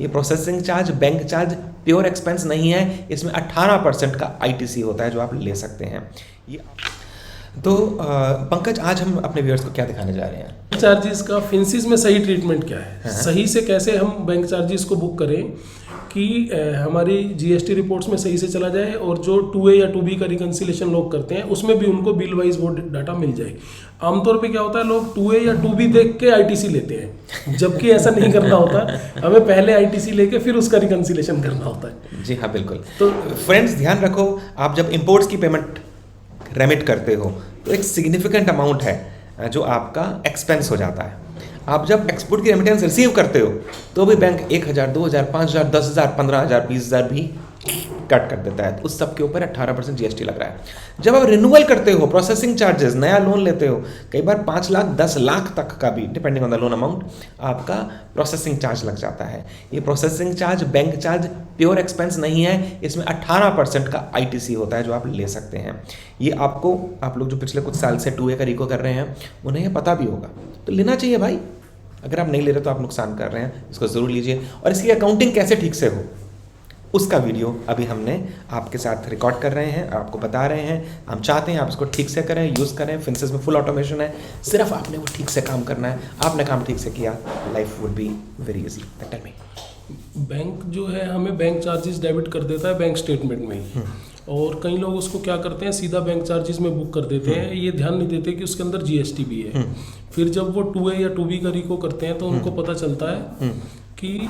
ये processing charge, bank charge pure expense नहीं है, इसमें 18% का आईटीसी होता है जो आप ले सकते हैं। ये तो पंकज, आज हम अपने व्यूअर्स को क्या दिखाने जा रहे हैं? चार्जेस का फिंसिस में सही ट्रीटमेंट क्या है, हाँ। सही से कैसे हम बैंक चार्जेस को बुक करें कि हमारी जीएसटी रिपोर्ट्स में सही से चला जाए, और जो 2A या 2B का रिकन्सिलेशन लोग करते हैं उसमें भी उनको बिल वाइज वो डाटा मिल जाए। आमतौर पे क्या होता है, लोग 2A या 2B देख के आईटीसी लेते हैं, जबकि ऐसा नहीं करना होता। हमें पहले आईटीसी लेके फिर उसका रिकन्सिलेशन करना होता है। जी हाँ, बिल्कुल। तो फ्रेंड्स ध्यान रखो, आप जब इम्पोर्ट्स की पेमेंट रेमिट करते हो तो एक सिग्निफिकेंट अमाउंट है जो आपका एक्सपेंस हो जाता है। आप जब एक्सपोर्ट की रेमिटेंस रिसीव करते हो तो भी बैंक 1000, 2000, 5000, 10000, 15000, 20000 भी कट कर देता है। तो उस सब के ऊपर 18% जीएसटी लग रहा है। जब आप रिन्यूअल करते हो, प्रोसेसिंग चार्जेस, नया लोन लेते हो, कई बार 5 लाख 10 लाख तक का भी, depending on the loan amount, आपका प्रोसेसिंग चार्ज लग जाता है। ये processing charge, bank charge pure expense नहीं है, इसमें 18% का आईटीसी होता है जो आप ले सकते हैं। ये आपको, आप लोग जो पिछले कुछ साल से 2A का रिको कर रहे हैं उन्हें ये पता भी होगा, तो लेना चाहिए भाई। अगर आप नहीं ले रहे तो आप नुकसान कर रहे हैं, इसको ज़रूर लीजिए। और इसकी अकाउंटिंग कैसे ठीक से हो उसका वीडियो अभी हमने आपके साथ रिकॉर्ड कर रहे हैं, आपको बता रहे हैं। हम चाहते हैं आप इसको ठीक से करें, यूज़ करें। फिंसिस में फुल ऑटोमेशन है, सिर्फ आपने वो ठीक से काम करना है। आपने काम ठीक से किया, life would be very easy. Tell me. Bank जो है हमें बैंक चार्जेस डेबिट कर देता है बैंक स्टेटमेंट में ही, और कई लोग उसको क्या करते हैं, सीधा बैंक चार्जेस में बुक कर देते हैं। ये ध्यान नहीं देते कि उसके अंदर जीएसटी भी है। फिर जब वो 2A या 2B का रिको करते हैं तो उनको पता चलता है कि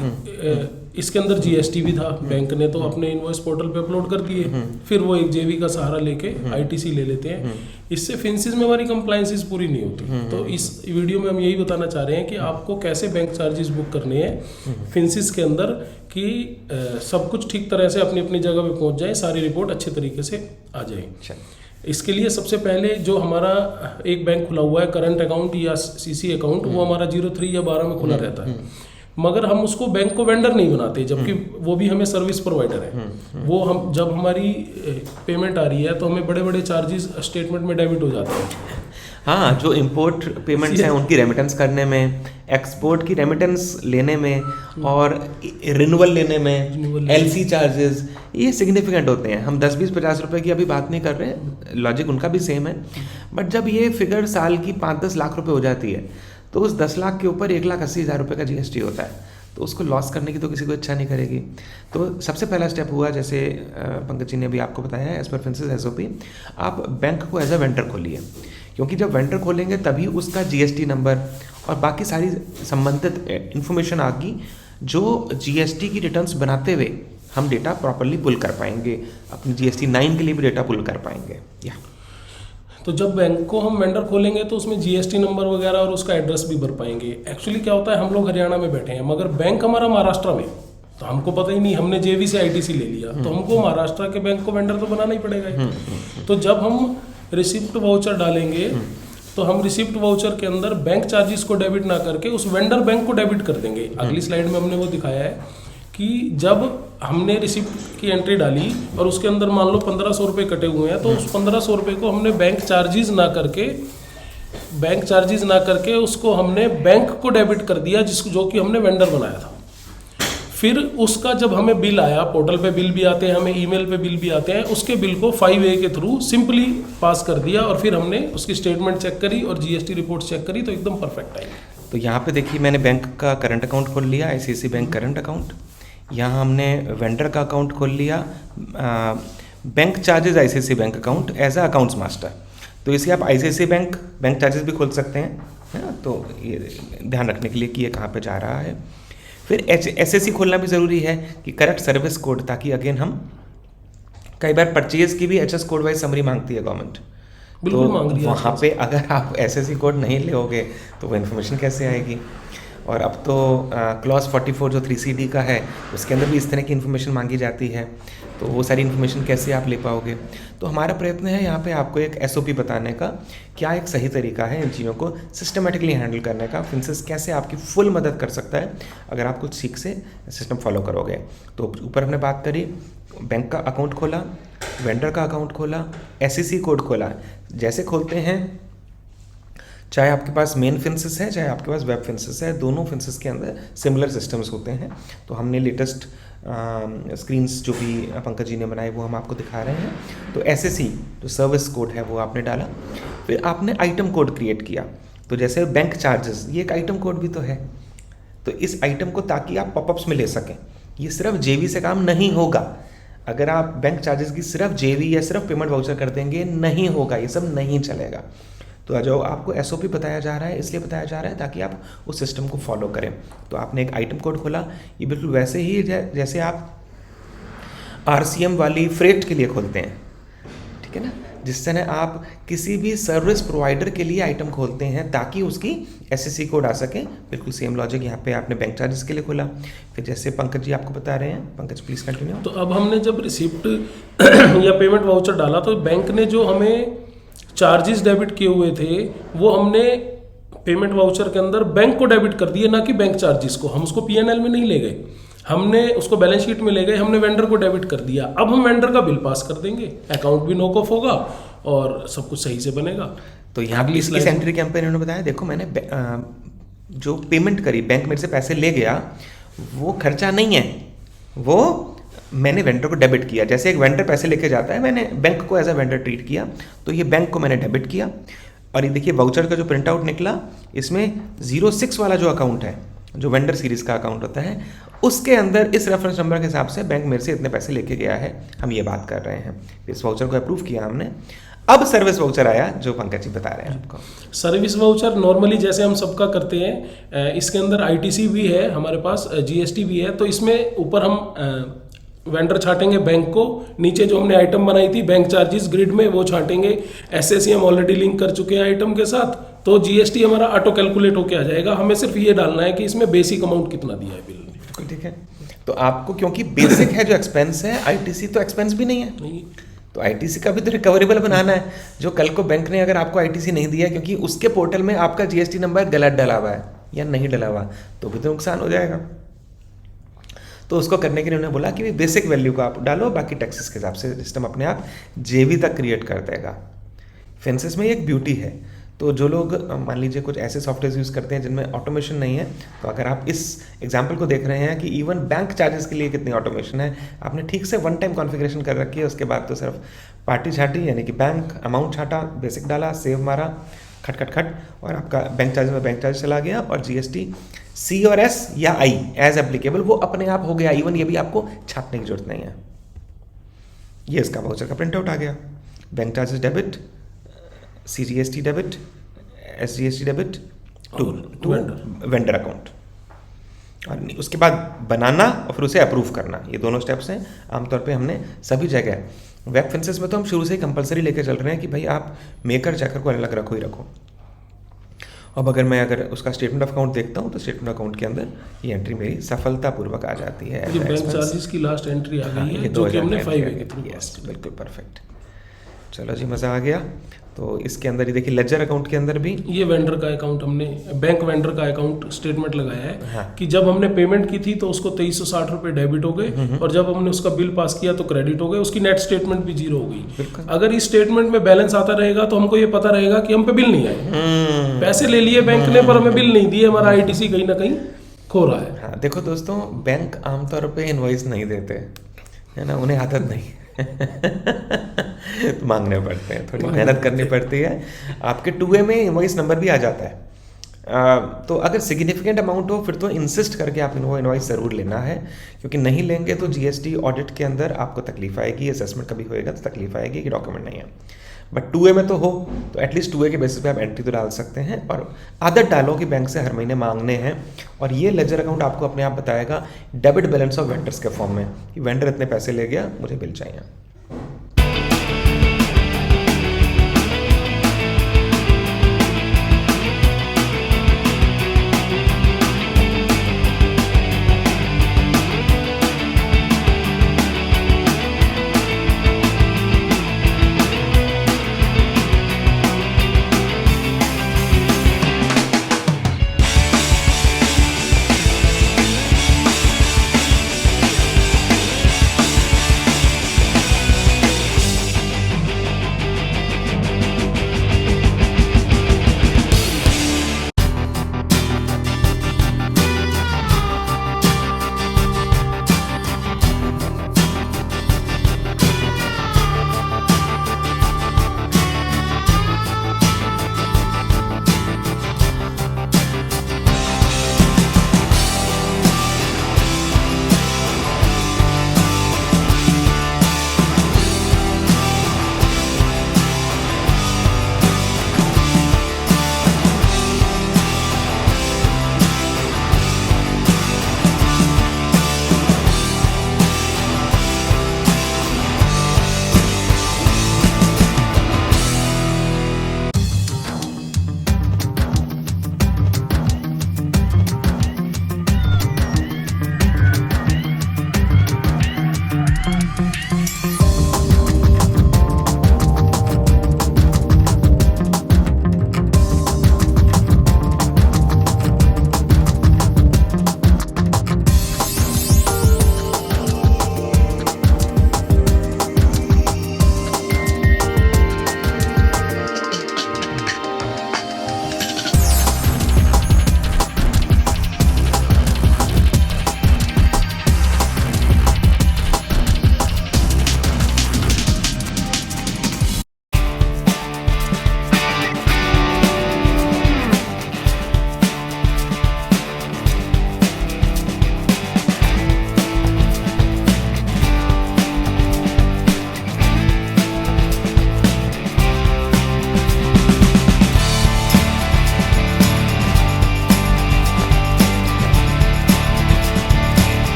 इसके अंदर जीएसटी भी था। बैंक ने तो अपने इनवॉइस पोर्टल पे अपलोड कर दिए, फिर वो एक जेवी का सहारा लेके आईटीसी ले लेते हैं। इससे फिंसिस में हमारी कंप्लायंसेस पूरी नहीं होती। तो इस वीडियो में हम यही बताना चाह रहे हैं कि आपको कैसे बैंक चार्जेस बुक करने हैं फिंसिस के अंदर, कि सब कुछ ठीक तरह से अपनी अपनी जगह पे पहुंच जाए, सारी रिपोर्ट अच्छे तरीके से आ जाए। इसके लिए सबसे पहले जो हमारा एक बैंक खुला हुआ है, करंट अकाउंट या सीसी अकाउंट, वो हमारा 03 या 12 में खुला रहता है, मगर हम उसको बैंक को वेंडर नहीं बनाते, जबकि वो भी हमें सर्विस प्रोवाइडर है। वो हम जब हमारी पेमेंट आ रही है तो हमें बड़े बड़े चार्जेस स्टेटमेंट में डेबिट हो जाते हैं। हाँ, जो इंपोर्ट पेमेंट्स हैं उनकी रेमिटेंस करने में, एक्सपोर्ट की रेमिटेंस लेने में और रिन्यूअल लेने में, एलसी चार्जेस, ये सिग्निफिकेंट होते हैं। हम 10, 20, 50 रुपए की अभी बात नहीं कर रहे, लॉजिक उनका भी सेम है। बट जब ये फिगर साल की 5-10 लाख रुपए हो जाती है तो उस 10 लाख के ऊपर 1,80,000 रुपये का जीएसटी होता है, तो उसको लॉस करने की तो किसी को इच्छा नहीं करेगी। तो सबसे पहला स्टेप हुआ, जैसे पंकज जी ने भी आपको बताया है, एज पर फिंसिस एसओपी, आप बैंक को एज अ वेंडर खोलिए, क्योंकि जब वेंडर खोलेंगे तभी उसका जीएसटी नंबर और बाकी सारी संबंधित इन्फॉर्मेशन आगी, जो जीएसटी की रिटर्न्स बनाते हुए हम डेटा प्रॉपरली पुल कर पाएंगे, अपनी जीएसटी 9 के लिए भी डेटा पुल कर पाएंगे। या तो जब बैंक को हम वेंडर खोलेंगे तो उसमें जीएसटी नंबर वगैरह और उसका एड्रेस भी भर पाएंगे। एक्चुअली क्या होता है, हम लोग हरियाणा में बैठे हैं मगर बैंक हमारा महाराष्ट्र में, तो हमको पता ही नहीं, हमने जेवी से आईटीसी ले लिया, तो हमको महाराष्ट्र के बैंक को वेंडर तो बनाना ही पड़ेगा। तो जब हम रिसिप्ट वाउचर डालेंगे तो हम रिसिप्ट वाउचर के अंदर बैंक चार्जेस को डेबिट ना करके उस वेंडर बैंक को डेबिट कर देंगे। अगली स्लाइड में हमने वो दिखाया है कि जब हमने रिसिप्ट की एंट्री डाली और उसके अंदर मान लो 1500 रुपये कटे हुए हैं, तो उस 1500 रुपये को हमने बैंक चार्जेस ना करके उसको हमने बैंक को डेबिट कर दिया, जो कि हमने वेंडर बनाया था। फिर उसका जब हमें बिल आया, पोर्टल पे बिल भी आते हैं, हमें ईमेल पे बिल भी आते हैं, उसके बिल को 5A के थ्रू सिंपली पास कर दिया और फिर हमने उसकी स्टेटमेंट चेक करी और जीएसटी रिपोर्ट चेक करी, तो एकदम परफेक्ट आई। तो यहाँ पे देखिए, मैंने बैंक का करंट अकाउंट खोल लिया, आईसीआईसी बैंक करंट अकाउंट। यहाँ हमने वेंडर का अकाउंट खोल लिया, bank charges ICICI bank account as a accounts master. तो इसे आप आईसीआईसी बैंक चार्जेस भी खोल सकते हैं, है ना। तो ये ध्यान रखने के लिए कि ये कहाँ पे जा रहा है। फिर एसएससी खोलना भी ज़रूरी है कि करेक्ट सर्विस कोड, ताकि अगेन हम कई बार परचेज की भी एचएस कोड वाइज समरी मांगती है गवर्नमेंट, तो वहाँ पे अगर आप एसएससी कोड नहीं लोगे तो वो इन्फॉर्मेशन कैसे आएगी। और अब तो क्लॉज 44 जो 3CD का है उसके अंदर भी इस तरह की इन्फॉर्मेशन मांगी जाती है, तो वो सारी इन्फॉर्मेशन कैसे आप ले पाओगे। तो हमारा प्रयत्न है यहाँ पे आपको एक एसओपी बताने का, क्या एक सही तरीका है इन चीज़ों को सिस्टमेटिकली हैंडल करने का। फिंसिस कैसे आपकी फुल मदद कर सकता है अगर आप कुछ सीख से सिस्टम फॉलो करोगे। तो ऊपर हमने बात करी, बैंक का अकाउंट खोला, वेंडर का अकाउंट खोला, एसईसी कोड खोला। जैसे खोलते हैं चाहे आपके पास मेन फिंसिस है, चाहे आपके पास वेब फिंसिस है, दोनों फिंसिस के अंदर सिमिलर सिस्टम्स होते हैं। तो हमने लेटेस्ट स्क्रीन्स जो भी पंकज जी ने बनाए वो हम आपको दिखा रहे हैं। तो SSE जो सर्विस कोड है वो आपने डाला, फिर आपने आइटम कोड क्रिएट किया। तो जैसे बैंक चार्जेस, ये एक आइटम कोड भी तो है। तो इस आइटम को ताकि आप पॉपअप्स में ले सकें, ये सिर्फ JV से काम नहीं होगा। अगर आप बैंक चार्जेस की सिर्फ JV या सिर्फ पेमेंट वाउचर कर देंगे, नहीं होगा, ये सब नहीं चलेगा। तो जो आपको SOP बताया जा रहा है, इसलिए बताया जा रहा है ताकि आप उस सिस्टम को फॉलो करें। तो आपने एक आइटम कोड खोला, ये बिल्कुल वैसे ही जैसे आप RCM वाली फ्रेट के लिए खोलते हैं, ठीक है ना, जिस तरह आप किसी भी सर्विस प्रोवाइडर के लिए आइटम खोलते हैं ताकि उसकी SSE कोड आ सके। बिल्कुल सेम लॉजिक यहाँ पे आपने बैंक चार्जेस के लिए खोला। फिर जैसे पंकज जी आपको बता रहे हैं, पंकज प्लीज कंटिन्यू। तो अब हमने जब रिसिप्ट या पेमेंट वाउचर डाला तो बैंक ने जो हमें चार्जेस डेबिट किए हुए थे वो हमने पेमेंट वाउचर के अंदर बैंक को डेबिट कर दिए, ना कि बैंक चार्जेस को। हम उसको P&L में नहीं ले गए, हमने उसको बैलेंस शीट में ले गए, हमने वेंडर को डेबिट कर दिया। अब हम वेंडर का बिल पास कर देंगे, अकाउंट भी नॉक ऑफ होगा और सब कुछ सही से बनेगा। तो यहाँ भी इस एंट्री कैंपेन उन्होंने बताया, देखो मैंने जो पेमेंट करी, बैंक मेरे से पैसे ले गया, वो खर्चा नहीं है, वो मैंने वेंडर को डेबिट किया। जैसे एक वेंडर पैसे लेके जाता है, मैंने बैंक को एज अ वेंडर ट्रीट किया, तो ये बैंक को मैंने डेबिट किया। और ये देखिए वाउचर का जो प्रिंट आउट निकला, इसमें 06 वाला जो अकाउंट है, जो वेंडर सीरीज का अकाउंट होता है, उसके अंदर इस रेफरेंस नंबर के हिसाब से बैंक मेरे से इतने पैसे लेके गया है, हम ये बात कर रहे हैं। इस वाउचर को अप्रूव किया हमने। अब सर्विस वाउचर आया जो पंकज जी बता रहे हैं आपको। सर्विस वाउचर नॉर्मली जैसे हम सबका करते हैं, इसके अंदर ITC भी है हमारे पास, GST भी है। तो इसमें ऊपर हम वेंडर छाटेंगे बैंक को, नीचे जो हमने आइटम बनाई थी बैंक चार्जेस ग्रिड में वो छाटेंगे। SSE हम ऑलरेडी लिंक कर चुके हैं आइटम के साथ, तो GST हमारा ऑटो कैलकुलेट होके आ जाएगा। हमें सिर्फ ये डालना है कि इसमें बेसिक अमाउंट कितना दिया है बिल ने। बिल्कुल ठीक है। तो आपको क्योंकि बेसिक है जो एक्सपेंस है, ITC तो एक्सपेंस भी नहीं है, नहीं, तो ITC का भी तो रिकवरेबल बनाना है। जो कल को बैंक ने अगर आपको ITC नहीं दिया क्योंकि उसके पोर्टल में आपका GST नंबर गलत डला हुआ है या नहीं डला हुआ, तो भी तो नुकसान हो जाएगा। तो उसको करने के लिए उन्होंने बोला कि बेसिक वैल्यू को आप डालो, बाकी टैक्सेस के हिसाब से सिस्टम अपने आप JV तक क्रिएट कर देगा। फिंसिस में एक ब्यूटी है। तो जो लोग मान लीजिए कुछ ऐसे सॉफ्टवेयर यूज़ करते हैं जिनमें ऑटोमेशन नहीं है, तो अगर आप इस एग्जांपल को देख रहे हैं कि इवन बैंक चार्जेस के लिए कितनी ऑटोमेशन है, आपने ठीक से वन टाइम कॉन्फ़िगरेशन कर रखी है, उसके बाद तो सिर्फ पार्टी छाटी यानी कि बैंक अमाउंट छाटा, बेसिक डाला, सेव मारा, खट खट खट, और आपका बैंक चार्ज में बैंक चार्ज चला गया, और GST C और S या I एज एप्लीकेबल वो अपने आप हो गया। इवन ये भी आपको छापने की जरूरत नहीं है। ये इसका वाउचर का प्रिंट आउट आ गया। Bank charges debit, CGST debit, SGST debit to vendor account, और उसके बाद बनाना और फिर उसे अप्रूव करना, ये दोनों स्टेप्स हैं। आमतौर पे हमने सभी जगह वेब फिंसिस में तो हम शुरू से ही कंपलसरी लेकर चल रहे हैं कि भाई आप मेकर चेकर को अलग रखो ही रखो। अब अगर उसका स्टेटमेंट ऑफ अकाउंट देखता हूँ तो स्टेटमेंट ऑफ अकाउंट के अंदर ये एंट्री मेरी सफलतापूर्वक आ जाती है। ये बैंक चार्जेस की लास्ट एंट्री आ गई है, जो कि हमने 5 के थ्रू। यस, बिल्कुल परफेक्ट। चलो जी, मज़ा आ गया। तो इसके अंदर ये देखिए लेजर अकाउंट के अंदर भी ये वेंडर का अकाउंट, हमने बैंक वेंडर का अकाउंट स्टेटमेंट लगाया है। हाँ। कि जब हमने पेमेंट की थी तो उसको 2360 रुपये डेबिट हो गए, और जब हमने उसका बिल पास किया तो क्रेडिट हो गए, उसकी नेट स्टेटमेंट भी 0 हो गई। अगर इस स्टेटमेंट में बैलेंस आता रहेगा तो हमको ये पता रहेगा कि हम पे बिल नहीं आए, पैसे ले लिए बैंक ने पर हमें बिल नहीं दिए, हमारा ITC कहीं ना कहीं खो रहा है। हाँ, देखो दोस्तों, बैंक आमतौर पे इनवॉइस नहीं देते, है ना, उन्हें आदत नहीं तो मांगने पड़ते हैं, थोड़ी मेहनत करनी पड़ती है। आपके 2A में इनवॉइस नंबर भी आ जाता है। तो अगर सिग्निफिकेंट अमाउंट हो फिर तो इंसिस्ट करके आप वो इनवॉइस ज़रूर लेना है, क्योंकि नहीं लेंगे तो GST ऑडिट के अंदर आपको तकलीफ आएगी, असेसमेंट कभी होएगा तो तकलीफ आएगी कि डॉक्यूमेंट नहीं है। बट 2A में तो हो, तो एटलीस्ट 2A के बेसिस पे आप एंट्री तो डाल सकते हैं, और आदत डालो कि बैंक से हर महीने मांगने हैं। और ये लेजर अकाउंट आपको अपने आप बताएगा डेबिट बैलेंस ऑफ वेंडर्स के फॉर्म में कि वेंडर इतने पैसे ले गया, मुझे बिल चाहिए।